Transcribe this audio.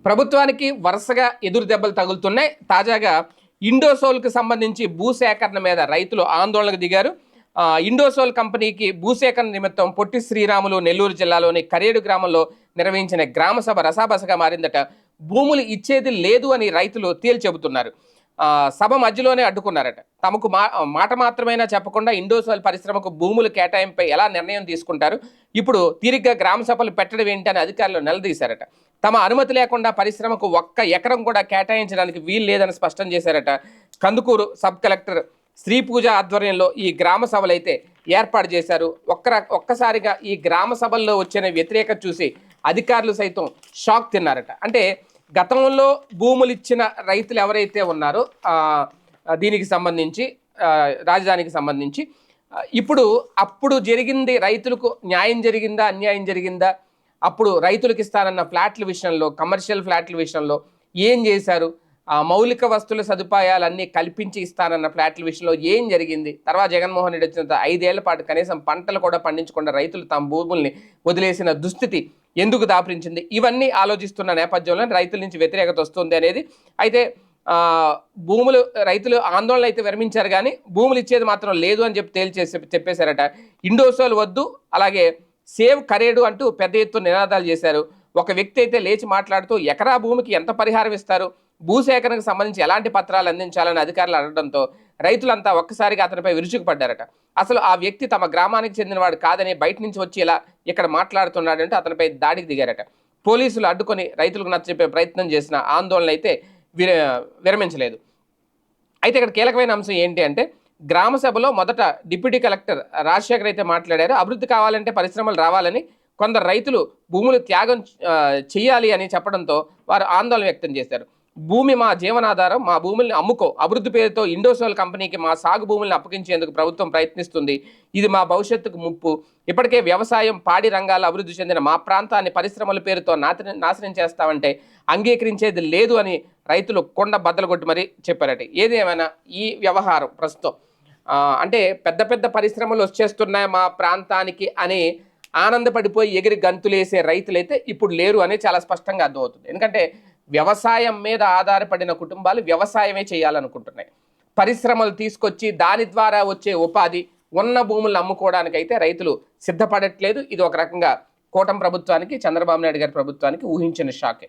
ప్రభుత్వానికి వరుసగా ఎదురు దెబ్బలు తగులుతున్నాయి. తాజాగా ఇండోసోల్కి సంబంధించి భూసేకరణ మీద రైతులు ఆందోళనకు దిగారు. ఇండోసోల్ కంపెనీకి భూసేకరణ నిమిత్తం పొట్టి శ్రీరాములు నెల్లూరు జిల్లాలోని కరేడు గ్రామంలో నిర్వహించిన గ్రామ సభ రసాబసగా మారిందట. భూములు ఇచ్చేది లేదు అని రైతులు తేల్చెబుతున్నారు. సభ మధ్యలోనే అడ్డుకున్నారట. తమకు మాట మాత్రమైనా చెప్పకుండా ఇండోసోల్ పరిశ్రమకు భూములు కేటాయింపై ఎలా నిర్ణయం తీసుకుంటారు, ఇప్పుడు తీరిగ్గా గ్రామ సభలు పెట్టడం ఏంటి అని అధికారులు నిలదీశారట. తమ అనుమతి లేకుండా పరిశ్రమకు ఒక్క ఎకరం కూడా కేటాయించడానికి వీలు లేదని స్పష్టం చేశారట. కందుకూరు సబ్ కలెక్టర్ శ్రీ పూజ ఆధ్వర్యంలో ఈ గ్రామ సభలు అయితే ఏర్పాటు చేశారు. ఒక్కసారిగా ఈ గ్రామ సభల్లో వచ్చిన వ్యతిరేకత చూసి అధికారులు సైతం షాక్ తిన్నారట. అంటే గతంలో భూములు ఇచ్చిన రైతులు ఎవరైతే ఉన్నారో దీనికి సంబంధించి రాజధానికి సంబంధించి అప్పుడు జరిగింది, రైతులకు న్యాయం జరిగిందా అన్యాయం జరిగిందా, అప్పుడు రైతులకు ఇస్తానన్న ఫ్లాట్ల విషయంలో, కమర్షియల్ ఫ్లాట్ల విషయంలో ఏం చేశారు, మౌలిక వస్తువుల సదుపాయాలన్నీ కల్పించి ఇస్తానన్న ఫ్లాట్ల విషయంలో ఏం జరిగింది, తర్వాత జగన్మోహన్ రెడ్డి వచ్చిన 5 ఏళ్ల పాటు కనీసం పంటలు కూడా పండించకుండా రైతులు తమ భూముల్ని వదిలేసిన దుస్థితి ఎందుకు దాపరించింది, ఇవన్నీ ఆలోచిస్తున్న నేపథ్యంలో రైతుల నుంచి వ్యతిరేకత వస్తుంది అనేది. అయితే రైతులు ఆందోళన అయితే విరమించారు, కానీ భూములు ఇచ్చేది మాత్రం లేదు అని చెప్పేశారట. ఇండోసోల్ వద్దు, అలాగే సేవ్ కరేడు అంటూ పెద్ద ఎత్తున నినాదాలు చేశారు. ఒక వ్యక్తి అయితే లేచి మాట్లాడుతూ ఎకరా భూమికి ఎంత పరిహారం ఇస్తారు, భూసేకరణకు సంబంధించి ఎలాంటి పత్రాలు అందించాలని అధికారులు అడగడంతో రైతులంతా ఒక్కసారిగా అతనిపై విరుచుకుపడ్డారట. అసలు ఆ వ్యక్తి తమ గ్రామానికి చెందినవాడు కాదని బయట నుంచి వచ్చి ఇలా ఇక్కడ మాట్లాడుతున్నాడంటే అతనిపై దాడికి దిగారట. పోలీసులు అడ్డుకొని రైతులకు నచ్చజెప్పే ప్రయత్నం చేసిన ఆందోళన అయితే విరమించలేదు. అయితే ఇక్కడ కీలకమైన అంశం ఏంటి అంటే, గ్రామ సభలో మొదట డిప్యూటీ కలెక్టర్ రాజశేఖర్ అయితే మాట్లాడారు. అభివృద్ధి కావాలంటే పరిశ్రమలు రావాలని, కొందరు రైతులు భూములు త్యాగం చేయాలి అని చెప్పడంతో వారు ఆందోళన వ్యక్తం చేశారు. భూమి మా జీవనాధారం, మా భూముల్ని అమ్ముకో, అభివృద్ధి పేరుతో ఇండోసోల్ కంపెనీకి మా సాగు భూముల్ని అప్పగించేందుకు ప్రభుత్వం ప్రయత్నిస్తుంది, ఇది మా భవిష్యత్తుకు ముప్పు, ఇప్పటికే వ్యవసాయం పాడి రంగాల్లో అభివృద్ధి చెందిన మా ప్రాంతాన్ని పరిశ్రమల పేరుతో నాశనం చేస్తామంటే అంగీకరించేది లేదు అని రైతులు కొండ బద్దలు కొట్టి మరీ చెప్పారట. ఏదేమైనా ఈ వ్యవహారం ప్రస్తుతం అంటే పెద్ద పెద్ద పరిశ్రమలు వచ్చేస్తున్నాయి మా ప్రాంతానికి అని ఆనందపడిపోయి ఎగిరి గంతులేసే రైతులైతే ఇప్పుడు లేరు అని చాలా స్పష్టంగా అర్థమవుతుంది. ఎందుకంటే వ్యవసాయం మీద ఆధారపడిన కుటుంబాలు వ్యవసాయమే చేయాలనుకుంటున్నాయి. పరిశ్రమలు తీసుకొచ్చి దాని ద్వారా వచ్చే ఉపాధి, ఉన్న భూములను అమ్ముకోవడానికి అయితే రైతులు సిద్ధపడట్లేదు. ఇది ఒక రకంగా కూటమి ప్రభుత్వానికి, చంద్రబాబు నాయుడు గారి ప్రభుత్వానికి ఊహించిన షాకే.